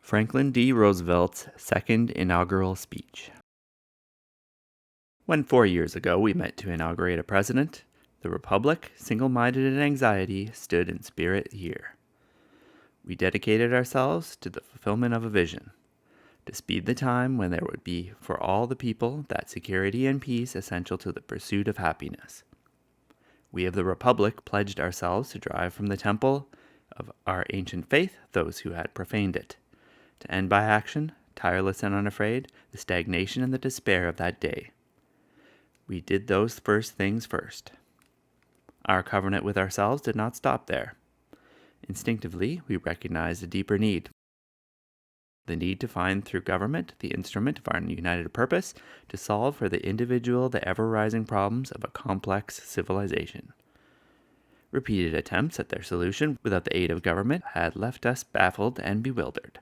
Franklin D. Roosevelt's second inaugural speech. When 4 years ago we met to inaugurate a president, the Republic, single-minded in anxiety, stood in spirit here. We dedicated ourselves to the fulfillment of a vision, to speed the time when there would be for all the people that security and peace essential to the pursuit of happiness. We of the Republic pledged ourselves to drive from the temple of our ancient faith those who had profaned it, to end by action, tireless and unafraid, the stagnation and the despair of that day. We did those first things first. Our covenant with ourselves did not stop there. Instinctively, we recognized a deeper need. The need to find through government the instrument of our united purpose to solve for the individual the ever-rising problems of a complex civilization. Repeated attempts at their solution without the aid of government had left us baffled and bewildered.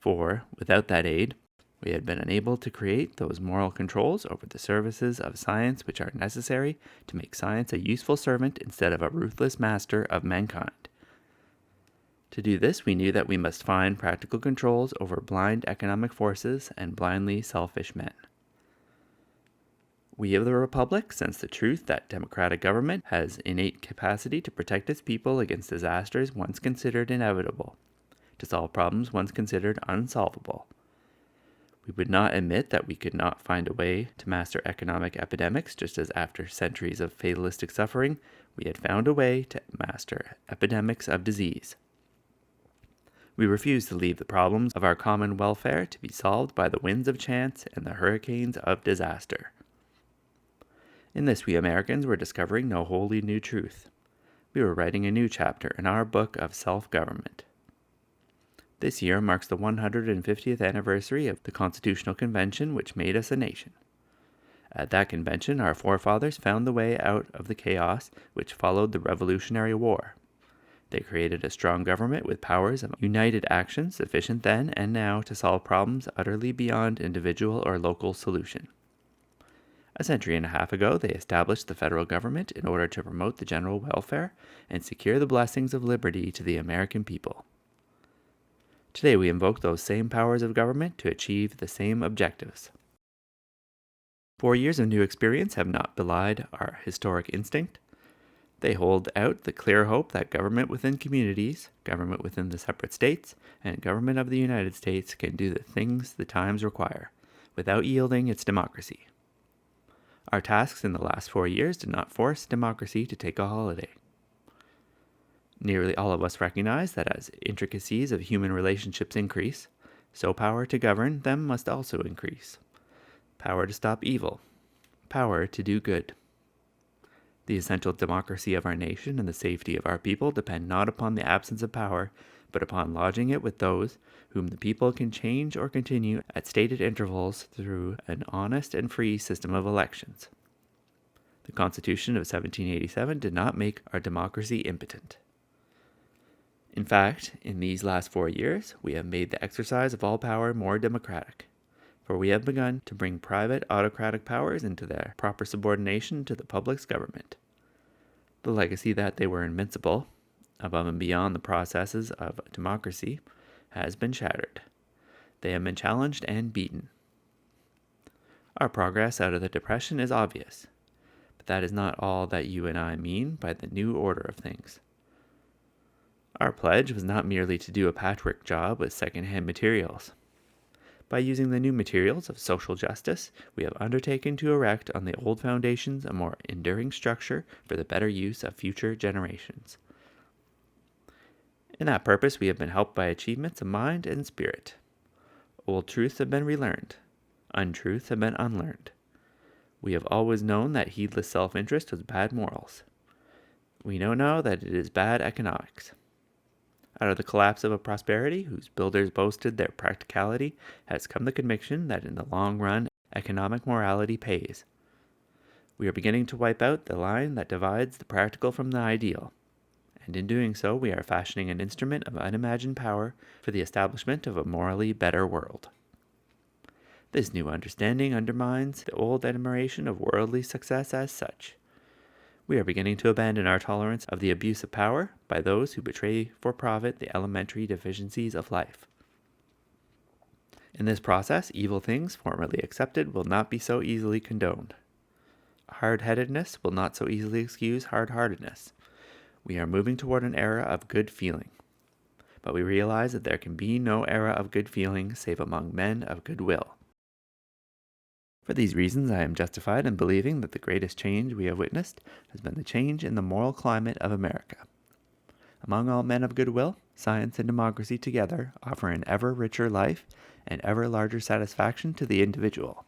For, without that aid, we had been unable to create those moral controls over the services of science which are necessary to make science a useful servant instead of a ruthless master of mankind. To do this, we knew that we must find practical controls over blind economic forces and blindly selfish men. We of the Republic sense the truth that democratic government has innate capacity to protect its people against disasters once considered inevitable, to solve problems once considered unsolvable. We would not admit that we could not find a way to master economic epidemics, just as after centuries of fatalistic suffering, we had found a way to master epidemics of disease. We refuse to leave the problems of our common welfare to be solved by the winds of chance and the hurricanes of disaster. In this, we Americans were discovering no wholly new truth. We were writing a new chapter in our book of self-government. This year marks the 150th anniversary of the Constitutional Convention which made us a nation. At that convention, our forefathers found the way out of the chaos which followed the Revolutionary War. They created a strong government with powers of united action sufficient then and now to solve problems utterly beyond individual or local solution. A century and a half ago, they established the federal government in order to promote the general welfare and secure the blessings of liberty to the American people. Today, we invoke those same powers of government to achieve the same objectives. 4 years of new experience have not belied our historic instinct. They hold out the clear hope that government within communities, government within the separate states, and government of the United States can do the things the times require, without yielding its democracy. Our tasks in the last 4 years did not force democracy to take a holiday. Nearly all of us recognize that as intricacies of human relationships increase, so power to govern them must also increase. Power to stop evil, power to do good. The essential democracy of our nation and the safety of our people depend not upon the absence of power, but upon lodging it with those whom the people can change or continue at stated intervals through an honest and free system of elections. The Constitution of 1787 did not make our democracy impotent. In fact, in these last 4 years, we have made the exercise of all power more democratic, for we have begun to bring private autocratic powers into their proper subordination to the public's government. The legacy that they were invincible, above and beyond the processes of democracy, has been shattered. They have been challenged and beaten. Our progress out of the Depression is obvious, but that is not all that you and I mean by the new order of things. Our pledge was not merely to do a patchwork job with second-hand materials. By using the new materials of social justice, we have undertaken to erect on the old foundations a more enduring structure for the better use of future generations. In that purpose, we have been helped by achievements of mind and spirit. Old truths have been relearned. Untruths have been unlearned. We have always known that heedless self-interest was bad morals. We know now that it is bad economics. Out of the collapse of a prosperity whose builders boasted their practicality has come the conviction that in the long run, economic morality pays. We are beginning to wipe out the line that divides the practical from the ideal, and in doing so, we are fashioning an instrument of unimagined power for the establishment of a morally better world. This new understanding undermines the old admiration of worldly success as such. We are beginning to abandon our tolerance of the abuse of power by those who betray for profit the elementary deficiencies of life. In this process, evil things formerly accepted will not be so easily condoned. Hard-headedness will not so easily excuse hard-heartedness. We are moving toward an era of good feeling. But we realize that there can be no era of good feeling save among men of good will. For these reasons, I am justified in believing that the greatest change we have witnessed has been the change in the moral climate of America. Among all men of good will, science and democracy together offer an ever richer life and ever larger satisfaction to the individual.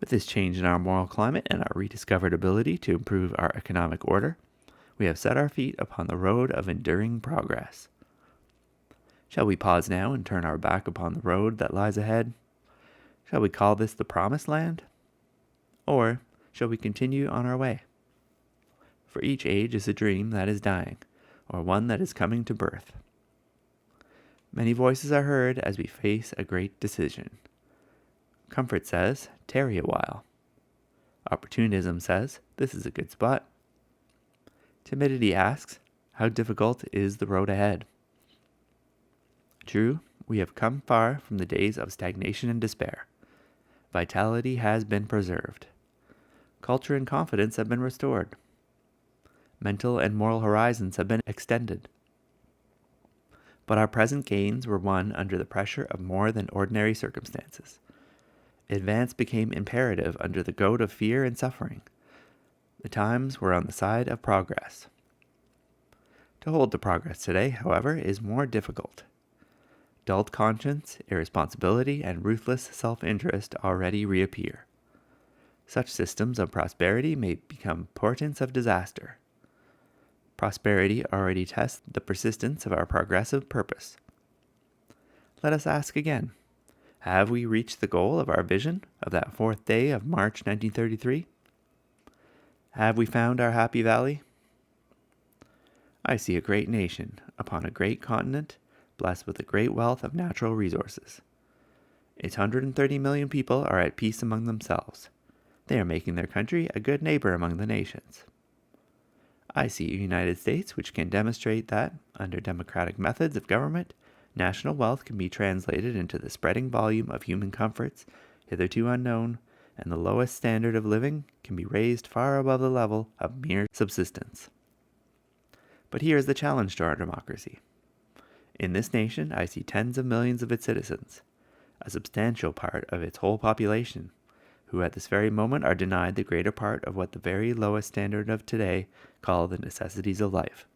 With this change in our moral climate and our rediscovered ability to improve our economic order, we have set our feet upon the road of enduring progress. Shall we pause now and turn our back upon the road that lies ahead? Shall we call this the promised land? Or shall we continue on our way? For each age is a dream that is dying, or one that is coming to birth. Many voices are heard as we face a great decision. Comfort says, tarry a while. Opportunism says, this is a good spot. Timidity asks, how difficult is the road ahead? True, we have come far from the days of stagnation and despair. Vitality has been preserved. Culture and confidence have been restored. Mental and moral horizons have been extended. But our present gains were won under the pressure of more than ordinary circumstances. Advance became imperative under the goad of fear and suffering. The times were on the side of progress. To hold to progress today, however, is more difficult. Dulled conscience, irresponsibility, and ruthless self-interest already reappear. Such systems of prosperity may become portents of disaster. Prosperity already tests the persistence of our progressive purpose. Let us ask again, have we reached the goal of our vision of that 4th day of March 1933? Have we found our happy valley? I see a great nation upon a great continent, blessed with a great wealth of natural resources. Its 130 million people are at peace among themselves. They are making their country a good neighbor among the nations. I see a United States which can demonstrate that, under democratic methods of government, national wealth can be translated into the spreading volume of human comforts hitherto unknown, and the lowest standard of living can be raised far above the level of mere subsistence. But here is the challenge to our democracy. In this nation, I see tens of millions of its citizens, a substantial part of its whole population, who at this very moment are denied the greater part of what the very lowest standard of today call the necessities of life.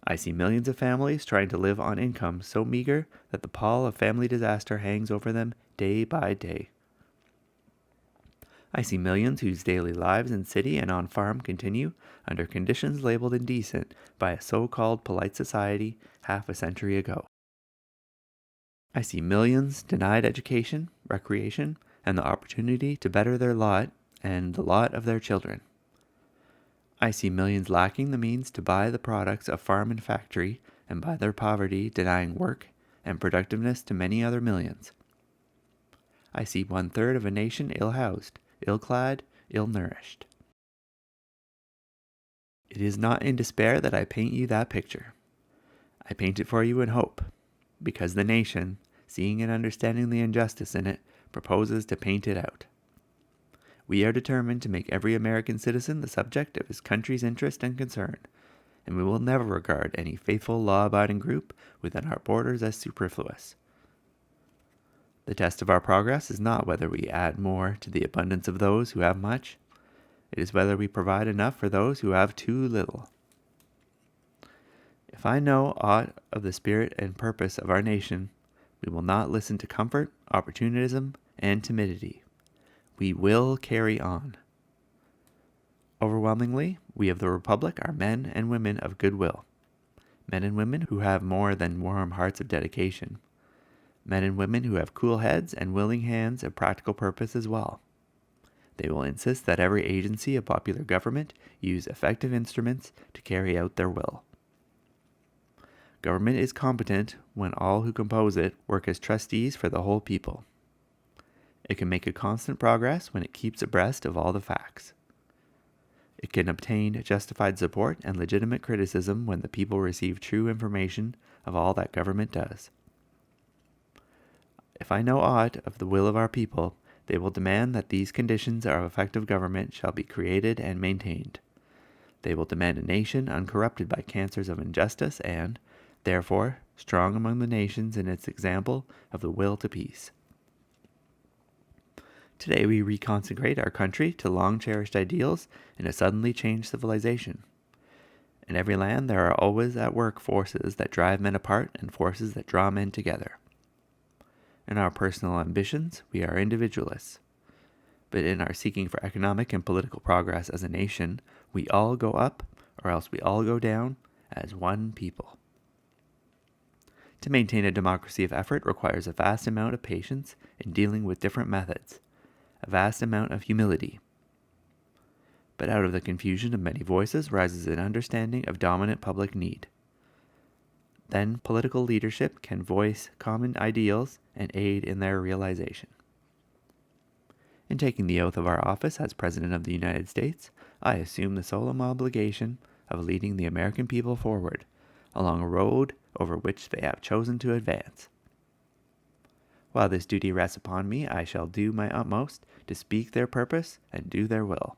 I see millions of families trying to live on income so meager that the pall of family disaster hangs over them day by day. I see millions whose daily lives in city and on farm continue under conditions labeled indecent by a so-called polite society half a century ago. I see millions denied education, recreation, and the opportunity to better their lot and the lot of their children. I see millions lacking the means to buy the products of farm and factory, and by their poverty denying work and productiveness to many other millions. I see 1/3 of a nation ill-housed, ill-clad, ill-nourished. It is not in despair that I paint you that picture. I paint it for you in hope, because the nation, seeing and understanding the injustice in it, proposes to paint it out. We are determined to make every American citizen the subject of his country's interest and concern, and we will never regard any faithful law-abiding group within our borders as superfluous. The test of our progress is not whether we add more to the abundance of those who have much. It is whether we provide enough for those who have too little. If I know aught of the spirit and purpose of our nation, we will not listen to comfort, opportunism, and timidity. We will carry on. Overwhelmingly, we of the Republic are men and women of goodwill, men and women who have more than warm hearts of dedication, men and women who have cool heads and willing hands of practical purpose as well. They will insist that every agency of popular government use effective instruments to carry out their will. Government is competent when all who compose it work as trustees for the whole people. It can make a constant progress when it keeps abreast of all the facts. It can obtain justified support and legitimate criticism when the people receive true information of all that government does. If I know aught of the will of our people, they will demand that these conditions of effective government shall be created and maintained. They will demand a nation uncorrupted by cancers of injustice and, therefore, strong among the nations in its example of the will to peace. Today we reconsecrate our country to long-cherished ideals in a suddenly changed civilization. In every land there are always at work forces that drive men apart and forces that draw men together. In our personal ambitions, we are individualists. But in our seeking for economic and political progress as a nation, we all go up, or else we all go down, as one people. To maintain a democracy of effort requires a vast amount of patience in dealing with different methods, a vast amount of humility. But out of the confusion of many voices rises an understanding of dominant public need. Then political leadership can voice common ideals and aid in their realization. In taking the oath of our office as President of the United States, I assume the solemn obligation of leading the American people forward along a road over which they have chosen to advance. While this duty rests upon me, I shall do my utmost to speak their purpose and do their will,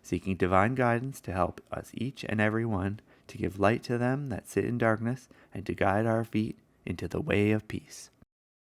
seeking divine guidance to help us each and every one to give light to them that sit in darkness and to guide our feet into the way of peace.